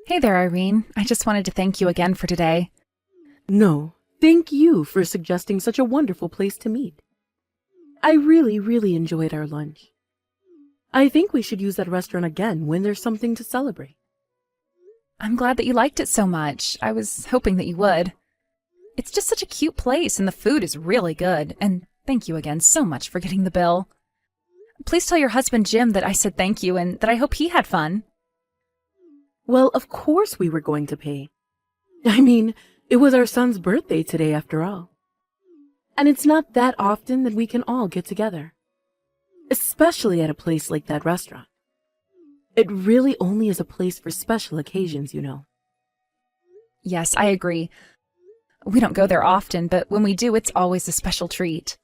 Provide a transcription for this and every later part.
Hey there, Irene. I just wanted to thank you again for today. No, thank you for suggesting such a wonderful place to meet. I really enjoyed our lunch. I think we should use that restaurant again when there's something to celebrate. I'm glad that you liked it so much. I was hoping that you would. It's just such a cute place and the food is really good. And thank you again so much for getting the bill. Please tell your husband Jim that I said thank you and that I hope he had fun. Well, of course we were going to pay. I mean, it was our son's birthday today after all. And it's not that often that we can all get together. Especially at a place like that restaurant. It really only is a place for special occasions, you know. Yes, I agree. We don't go there often, but when we do, it's always a special treat.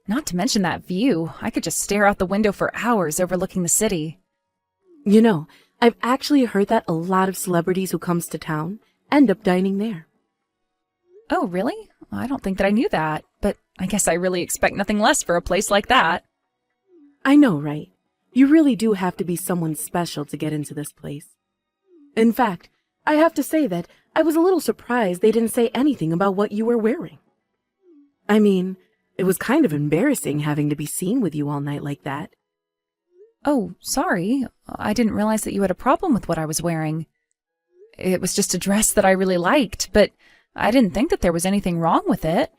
Not to mention that view. I could just stare out the window for hours overlooking the city. You know, I've actually heard that a lot of celebrities who comes to town end up dining there. Oh, really? I don't think that I knew that, but I guess I really expect nothing less for a place like that. I know, right? You really do have to be someone special to get into this place. In fact, I have to say that I was a little surprised they didn't say anything about what you were wearing. I mean, it was kind of embarrassing having to be seen with you all night like that. Oh, sorry. I didn't realize that you had a problem with what I was wearing. It was just a dress that I really liked, but I didn't think that there was anything wrong with it.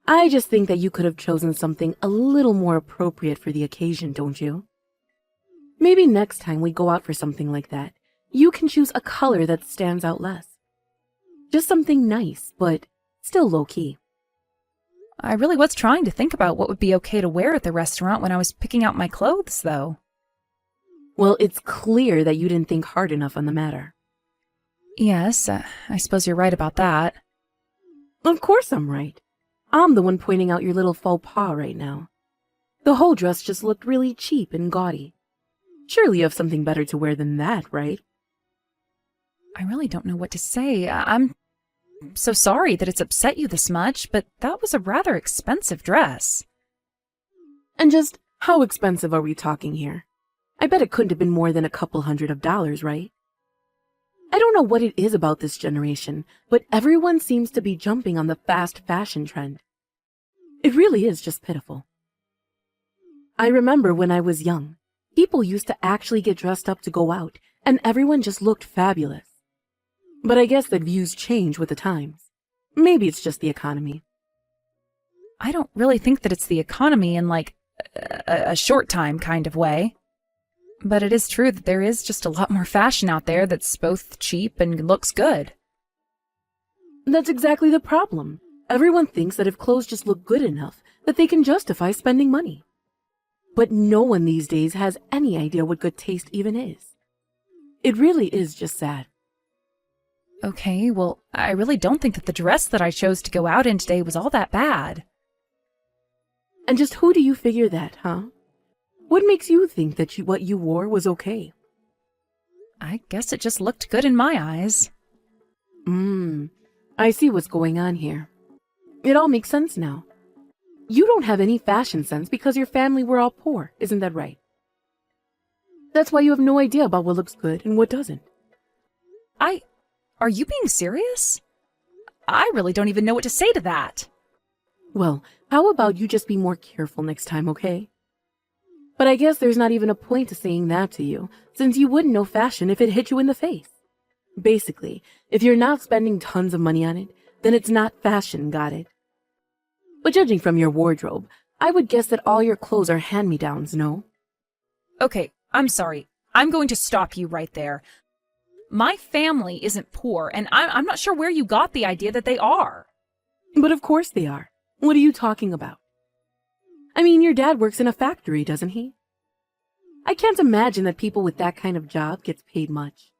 I just think that you could have chosen something a little more appropriate for the occasion, don't you? Maybe next time we go out for something like that, you can choose a color that stands out less. Just something nice, but still low-key. I really was trying to think about what would be okay to wear at the restaurant when I was picking out my clothes, though. Well, it's clear that you didn't think hard enough on the matter. Yes, I suppose you're right about that. Of course I'm right. I'm the one pointing out your little faux pas right now. The whole dress just looked really cheap and gaudy. Surely you have something better to wear than that, right? I really don't know what to say. I'm so sorry that it's upset you this much, but that was a rather expensive dress. And just how expensive are we talking here? I bet it couldn't have been more than a couple $100s, right? I don't know what it is about this generation, but everyone seems to be jumping on the fast fashion trend. It really is just pitiful. I remember when I was young, people used to actually get dressed up to go out, and everyone just looked fabulous. But I guess that views change with the times. Maybe it's just the economy. I don't really think that it's the economy in like a short time kind of way. But it is true that there is just a lot more fashion out there that's both cheap and looks good. That's exactly the problem. Everyone thinks that if clothes just look good enough, that they can justify spending money. But no one these days has any idea what good taste even is. It really is just sad. Okay, well, I really don't think that the dress that I chose to go out in today was all that bad. And just who do you figure that, huh? What makes you think that what you wore was okay? I guess it just looked good in my eyes. I see what's going on here. It all makes sense now. You don't have any fashion sense because your family were all poor, isn't that right? That's why you have no idea about what looks good and what doesn't. Are you being serious? I really don't even know what to say to that. Well, how about you just be more careful next time, okay? But I guess there's not even a point to saying that to you, since you wouldn't know fashion if it hit you in the face. Basically, if you're not spending tons of money on it, then it's not fashion, got it? But judging from your wardrobe, I would guess that all your clothes are hand-me-downs, no? Okay, I'm sorry. I'm going to stop you right there. My family isn't poor, and I'm not sure where you got the idea that they are. But of course they are. What are you talking about? I mean, your dad works in a factory, doesn't he? I can't imagine that people with that kind of job gets paid much.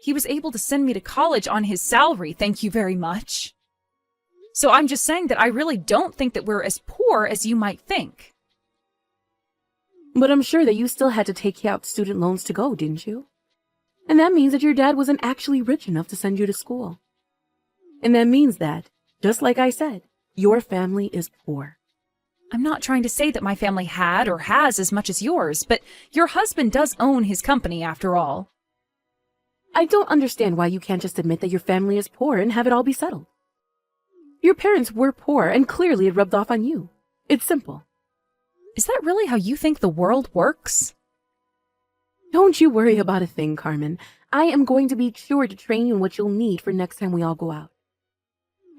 He was able to send me to college on his salary, thank you very much. So I'm just saying that I really don't think that we're as poor as you might think. But I'm sure that you still had to take out student loans to go, didn't you? And that means that your dad wasn't actually rich enough to send you to school. And that means that, just like I said, your family is poor. I'm not trying to say that my family had or has as much as yours, but your husband does own his company after all. I don't understand why you can't just admit that your family is poor and have it all be settled. Your parents were poor and clearly it rubbed off on you. It's simple. Is that really how you think the world works? Don't you worry about a thing, Carmen. I am going to be sure to train you in what you'll need for next time we all go out.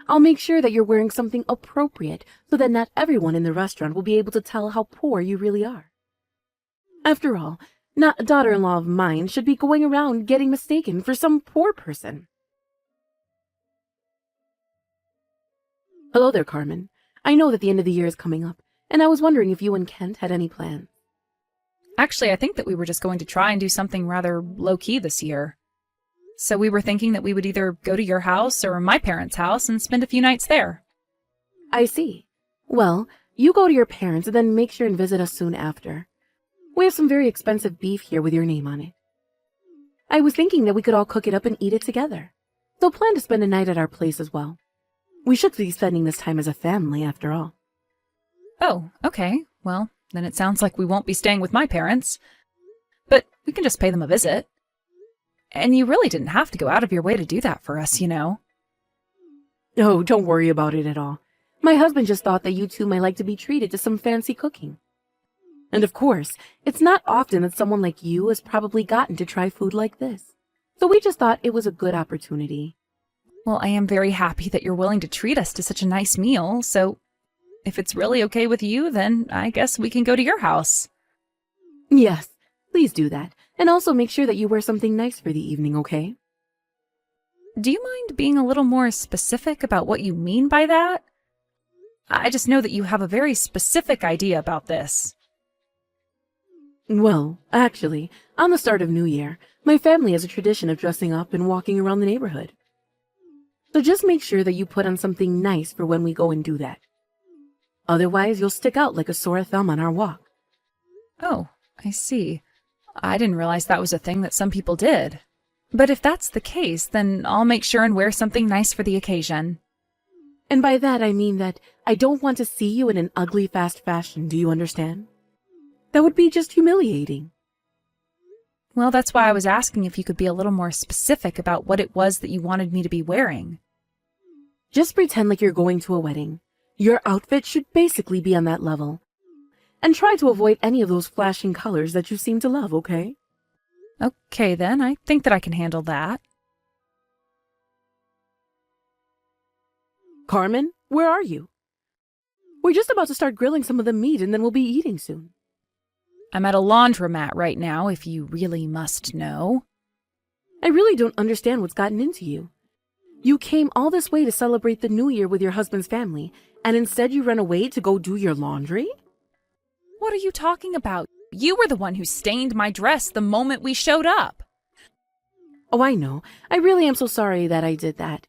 I'll make sure that you're wearing something appropriate so that not everyone in the restaurant will be able to tell how poor you really are. After all, not a daughter-in-law of mine should be going around getting mistaken for some poor person. Hello there, Carmen. I know that the end of the year is coming up, and I was wondering if you and Kent had any plans. Actually, I think that we were just going to try and do something rather low-key this year. So we were thinking that we would either go to your house or my parents' house and spend a few nights there. I see. Well, you go to your parents and then make sure and visit us soon after. We have some very expensive beef here with your name on it. I was thinking that we could all cook it up and eat it together. So plan to spend a night at our place as well. We should be spending this time as a family after all. Oh, okay. Well, then it sounds like we won't be staying with my parents. But we can just pay them a visit. And you really didn't have to go out of your way to do that for us, you know. Oh, don't worry about it at all. My husband just thought that you two might like to be treated to some fancy cooking. And of course, it's not often that someone like you has probably gotten to try food like this. So we just thought it was a good opportunity. Well, I am very happy that you're willing to treat us to such a nice meal, so if it's really okay with you, then I guess we can go to your house. Yes, please do that. And also make sure that you wear something nice for the evening, okay? Do you mind being a little more specific about what you mean by that? I just know that you have a very specific idea about this. Well, actually, on the start of New Year, my family has a tradition of dressing up and walking around the neighborhood. So just make sure that you put on something nice for when we go and do that. Otherwise, you'll stick out like a sore thumb on our walk. Oh, I see. I didn't realize that was a thing that some people did. But if that's the case, then I'll make sure and wear something nice for the occasion. And by that I mean that I don't want to see you in an ugly fast fashion, do you understand? That would be just humiliating. Well, that's why I was asking if you could be a little more specific about what it was that you wanted me to be wearing. Just pretend like you're going to a wedding. Your outfit should basically be on that level. And try to avoid any of those flashing colors that you seem to love, okay? Okay, then. I think that I can handle that. Carmen, where are you? We're just about to start grilling some of the meat and then we'll be eating soon. I'm at a laundromat right now, if you really must know. I really don't understand what's gotten into you. You came all this way to celebrate the New Year with your husband's family, and instead you run away to go do your laundry? What are you talking about? You were the one who stained my dress the moment we showed up. Oh, I know. I really am so sorry that I did that.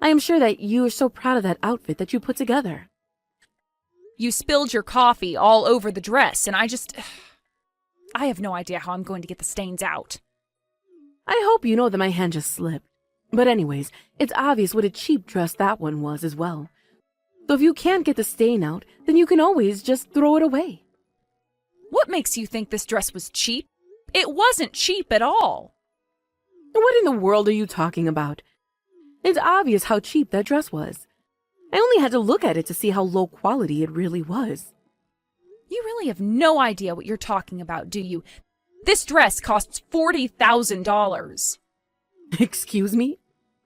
I am sure that you are so proud of that outfit that you put together. You spilled your coffee all over the dress, and I have no idea how I'm going to get the stains out. I hope you know that my hand just slipped. But anyways, it's obvious what a cheap dress that one was as well. So if you can't get the stain out, then you can always just throw it away. What makes you think this dress was cheap? It wasn't cheap at all. What in the world are you talking about? It's obvious how cheap that dress was. I only had to look at it to see how low quality it really was. You really have no idea what you're talking about, do you? This dress costs $40,000. Excuse me?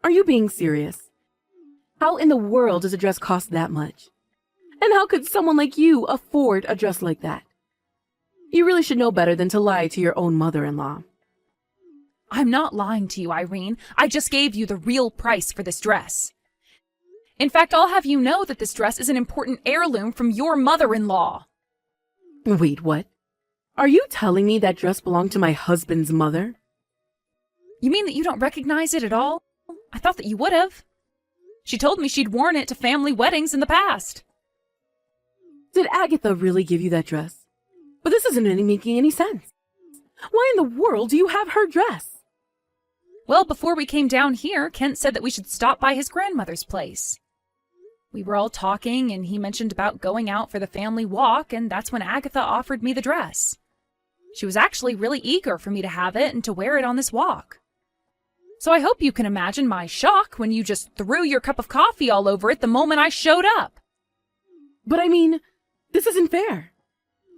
Are you being serious? How in the world does a dress cost that much? And how could someone like you afford a dress like that? You really should know better than to lie to your own mother-in-law. I'm not lying to you, Irene. I just gave you the real price for this dress. In fact, I'll have you know that this dress is an important heirloom from your mother-in-law. Wait, what? Are you telling me that dress belonged to my husband's mother? You mean that you don't recognize it at all? I thought that you would have. She told me she'd worn it to family weddings in the past. Did Agatha really give you that dress? But this isn't making any sense. Why in the world do you have her dress? Well, before we came down here, Kent said that we should stop by his grandmother's place. We were all talking, and he mentioned about going out for the family walk, and that's when Agatha offered me the dress. She was actually really eager for me to have it and to wear it on this walk. So I hope you can imagine my shock when you just threw your cup of coffee all over it the moment I showed up. But I mean, this isn't fair.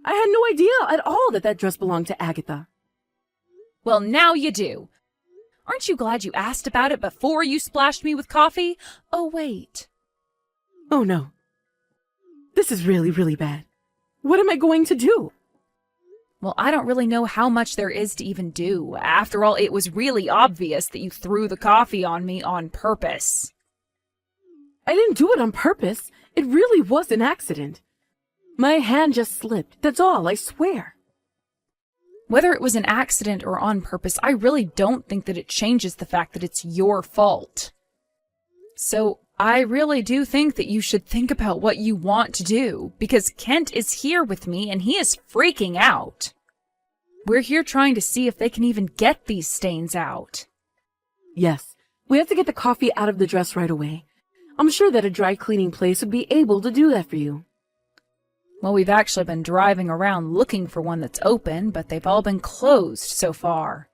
I had no idea at all that dress belonged to Agatha. Well, now you do. Aren't you glad you asked about it before you splashed me with coffee? Oh, wait. Oh no. This is really, really bad. What am I going to do? Well, I don't really know how much there is to even do. After all, it was really obvious that you threw the coffee on me on purpose. I didn't do it on purpose. It really was an accident. My hand just slipped. That's all, I swear. Whether it was an accident or on purpose, I really don't think that it changes the fact that it's your fault. So I really do think that you should think about what you want to do, because Kent is here with me and he is freaking out. We're here trying to see if they can even get these stains out. Yes, we have to get the coffee out of the dress right away. I'm sure that a dry cleaning place would be able to do that for you. Well, we've actually been driving around looking for one that's open, but they've all been closed so far.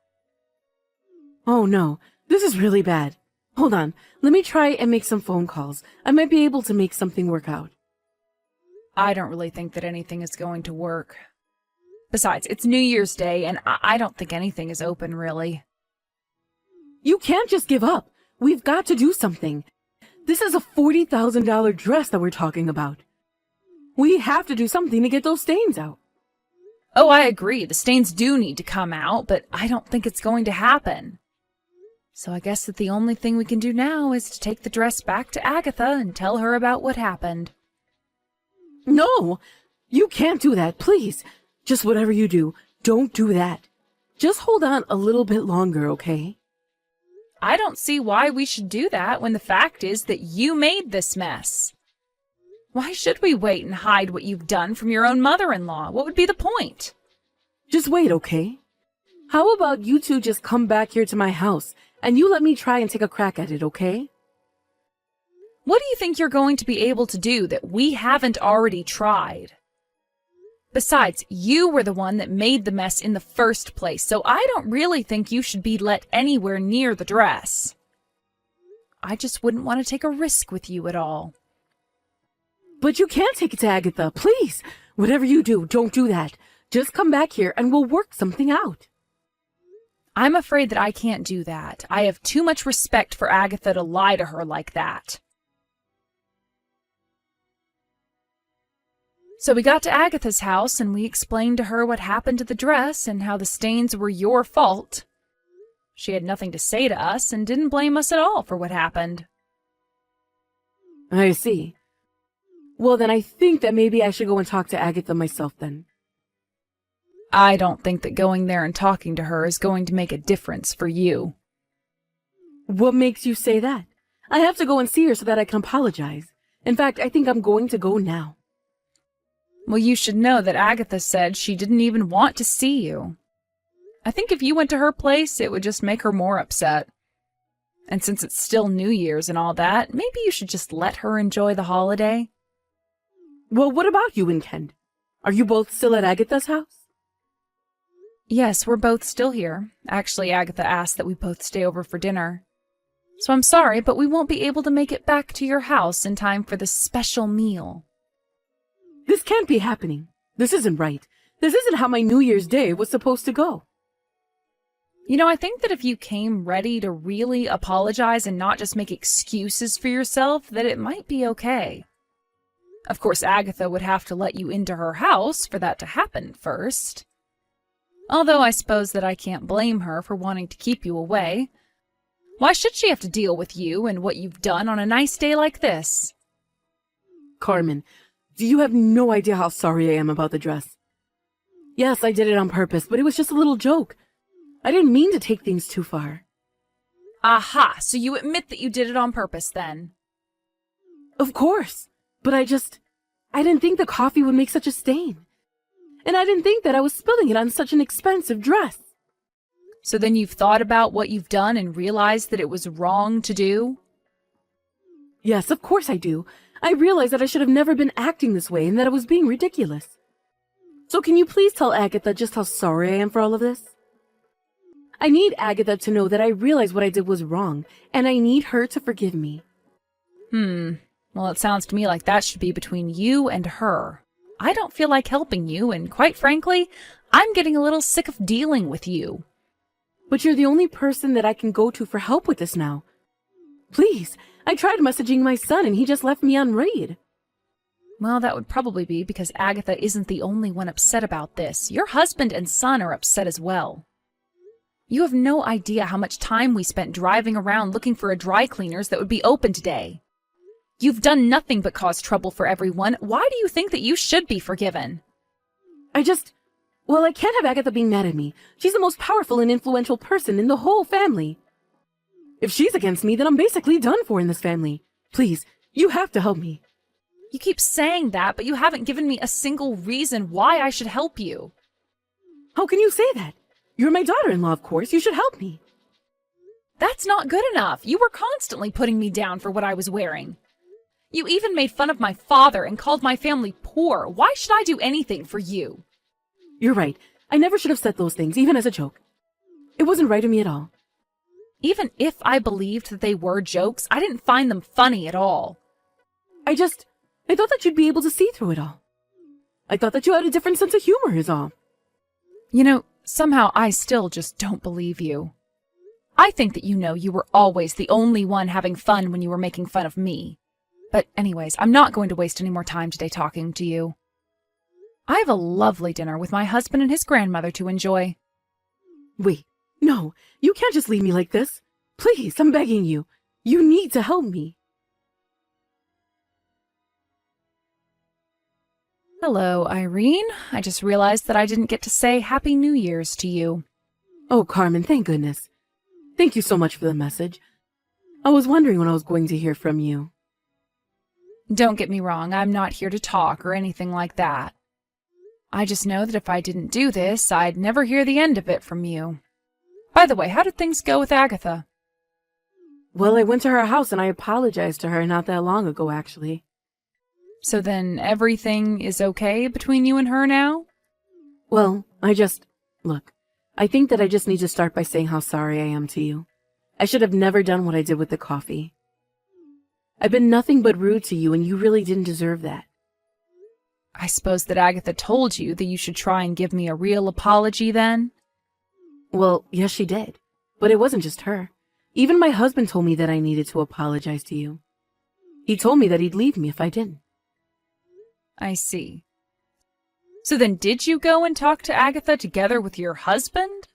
Oh no, this is really bad. Hold on, let me try and make some phone calls. I might be able to make something work out. I don't really think that anything is going to work. Besides, it's New Year's Day, and I don't think anything is open, really. You can't just give up. We've got to do something. This is a $40,000 dress that we're talking about. We have to do something to get those stains out. Oh, I agree. The stains do need to come out, but I don't think it's going to happen. So I guess that the only thing we can do now is to take the dress back to Agatha and tell her about what happened. No, you can't do that, please. Just whatever you do, don't do that. Just hold on a little bit longer, okay? I don't see why we should do that when the fact is that you made this mess. Why should we wait and hide what you've done from your own mother-in-law? What would be the point? Just wait, okay? How about you two just come back here to my house and you let me try and take a crack at it, okay? What do you think you're going to be able to do that we haven't already tried? Besides, you were the one that made the mess in the first place, so I don't really think you should be let anywhere near the dress. I just wouldn't want to take a risk with you at all. But you can't take it to Agatha, please. Whatever you do, don't do that. Just come back here and we'll work something out. I'm afraid that I can't do that. I have too much respect for Agatha to lie to her like that. So we got to Agatha's house and we explained to her what happened to the dress and how the stains were your fault. She had nothing to say to us and didn't blame us at all for what happened. I see. Well, then I think that maybe I should go and talk to Agatha myself then. I don't think that going there and talking to her is going to make a difference for you. What makes you say that? I have to go and see her so that I can apologize. In fact, I think I'm going to go now. Well, you should know that Agatha said she didn't even want to see you. I think if you went to her place, it would just make her more upset. And since it's still New Year's and all that, maybe you should just let her enjoy the holiday. Well, what about you and Ken? Are you both still at Agatha's house? Yes, we're both still here. Actually, Agatha asked that we both stay over for dinner. So I'm sorry, but we won't be able to make it back to your house in time for the special meal. This can't be happening. This isn't right. This isn't how my New Year's Day was supposed to go. You know, I think that if you came ready to really apologize and not just make excuses for yourself, that it might be okay. Of course, Agatha would have to let you into her house for that to happen first. Although I suppose that I can't blame her for wanting to keep you away. Why should she have to deal with you and what you've done on a nice day like this? Carmen, you have no idea how sorry I am about the dress. Yes, I did it on purpose, but it was just a little joke. I didn't mean to take things too far. Aha, so you admit that you did it on purpose then? Of course, but I didn't think the coffee would make such a stain. And I didn't think that I was spilling it on such an expensive dress. So then you've thought about what you've done and realized that it was wrong to do? Yes, of course I do. I realized that I should have never been acting this way and that I was being ridiculous. So can you please tell Agatha just how sorry I am for all of this? I need Agatha to know that I realize what I did was wrong, and I need her to forgive me. Well, it sounds to me like that should be between you and her. I don't feel like helping you, and quite frankly, I'm getting a little sick of dealing with you. But you're the only person that I can go to for help with this now. Please, I tried messaging my son and he just left me unread. Well, that would probably be because Agatha isn't the only one upset about this. Your husband and son are upset as well. You have no idea how much time we spent driving around looking for a dry cleaners that would be open today. You've done nothing but cause trouble for everyone. Why do you think that you should be forgiven? I can't have Agatha being mad at me. She's the most powerful and influential person in the whole family. If she's against me, then I'm basically done for in this family. Please, you have to help me. You keep saying that, but you haven't given me a single reason why I should help you. How can you say that? You're my daughter-in-law, of course. You should help me. That's not good enough. You were constantly putting me down for what I was wearing. You even made fun of my father and called my family poor. Why should I do anything for you? You're right. I never should have said those things, even as a joke. It wasn't right of me at all. Even if I believed that they were jokes, I didn't find them funny at all. I thought that you'd be able to see through it all. I thought that you had a different sense of humor is all. Somehow I still just don't believe you. I think that you were always the only one having fun when you were making fun of me. But anyways, I'm not going to waste any more time today talking to you. I have a lovely dinner with my husband and his grandmother to enjoy. Wait, no, you can't just leave me like this. Please, I'm begging you. You need to help me. Hello, Irene. I just realized that I didn't get to say Happy New Year's to you. Oh, Carmen, thank goodness. Thank you so much for the message. I was wondering when I was going to hear from you. Don't get me wrong, I'm not here to talk or anything like that. I just know that if I didn't do this, I'd never hear the end of it from you. By the way, how did things go with Agatha? Well, I went to her house and I apologized to her not that long ago, actually. So then everything is okay between you and her now? Well, look, I think that I just need to start by saying how sorry I am to you. I should have never done what I did with the coffee. I've been nothing but rude to you, and you really didn't deserve that. I suppose that Agatha told you that you should try and give me a real apology then? Well, yes, she did. But it wasn't just her. Even my husband told me that I needed to apologize to you. He told me that he'd leave me if I didn't. I see. So then did you go and talk to Agatha together with your husband?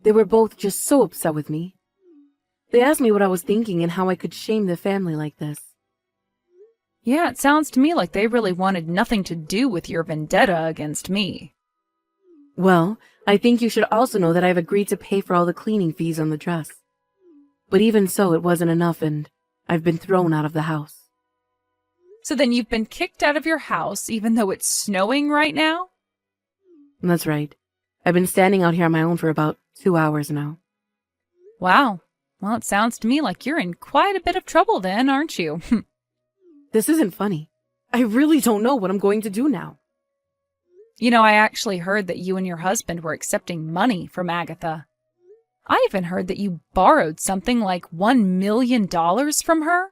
They were both just so upset with me. They asked me what I was thinking and how I could shame the family like this. Yeah, it sounds to me like they really wanted nothing to do with your vendetta against me. Well, I think you should also know that I've agreed to pay for all the cleaning fees on the dress. But even so, it wasn't enough, and I've been thrown out of the house. So then you've been kicked out of your house even though it's snowing right now? That's right. I've been standing out here on my own for about 2 hours now. Wow. Well, it sounds to me like you're in quite a bit of trouble then, aren't you? This isn't funny. I really don't know what I'm going to do now. I actually heard that you and your husband were accepting money from Agatha. I even heard that you borrowed something like $1 million from her.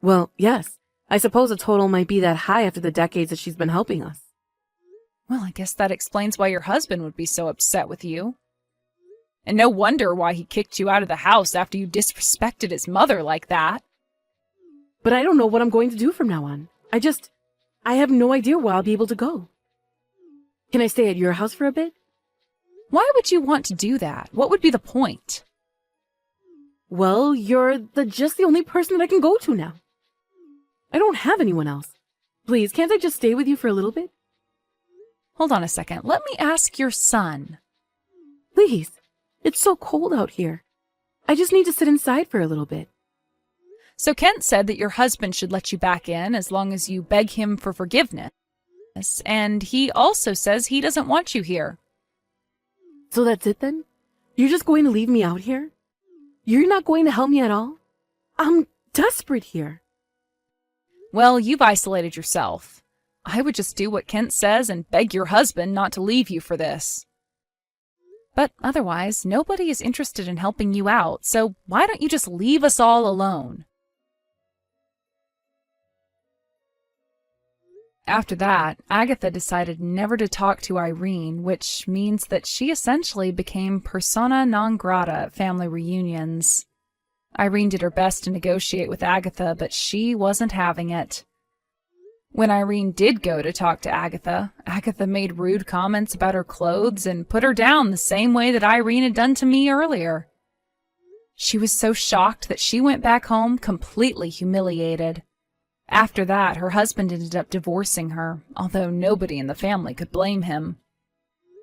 Well, yes. I suppose the total might be that high after the decades that she's been helping us. Well, I guess that explains why your husband would be so upset with you. And no wonder why he kicked you out of the house after you disrespected his mother like that. But I don't know what I'm going to do from now on. I have no idea where I'll be able to go. Can I stay at your house for a bit? Why would you want to do that? What would be the point? Well, you're just the only person that I can go to now. I don't have anyone else. Please, can't I just stay with you for a little bit? Hold on a second. Let me ask your son. Please. It's so cold out here. I just need to sit inside for a little bit. So Kent said that your husband should let you back in as long as you beg him for forgiveness. And he also says he doesn't want you here. So that's it then? You're just going to leave me out here? You're not going to help me at all? I'm desperate here. Well, you've isolated yourself. I would just do what Kent says and beg your husband not to leave you for this. But otherwise, nobody is interested in helping you out, so why don't you just leave us all alone? After that, Agatha decided never to talk to Irene, which means that she essentially became persona non grata at family reunions. Irene did her best to negotiate with Agatha, but she wasn't having it. When Irene did go to talk to Agatha, Agatha made rude comments about her clothes and put her down the same way that Irene had done to me earlier. She was so shocked that she went back home completely humiliated. After that, her husband ended up divorcing her, although nobody in the family could blame him.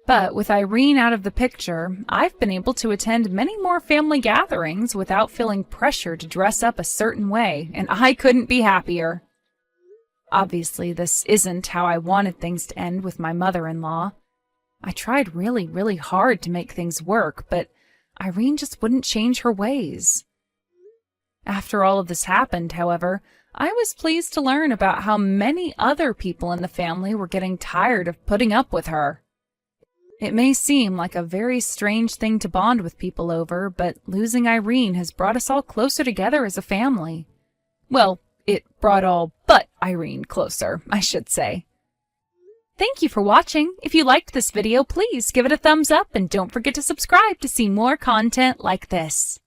But with Irene out of the picture, I've been able to attend many more family gatherings without feeling pressure to dress up a certain way, and I couldn't be happier. Obviously, this isn't how I wanted things to end with my mother-in-law. I tried really, really hard to make things work, but Irene just wouldn't change her ways. After all of this happened, however, I was pleased to learn about how many other people in the family were getting tired of putting up with her. It may seem like a very strange thing to bond with people over, but losing Irene has brought us all closer together as a family. Well, it brought all but Irene closer, I should say. Thank you for watching. If you liked this video, please give it a thumbs up and don't forget to subscribe to see more content like this.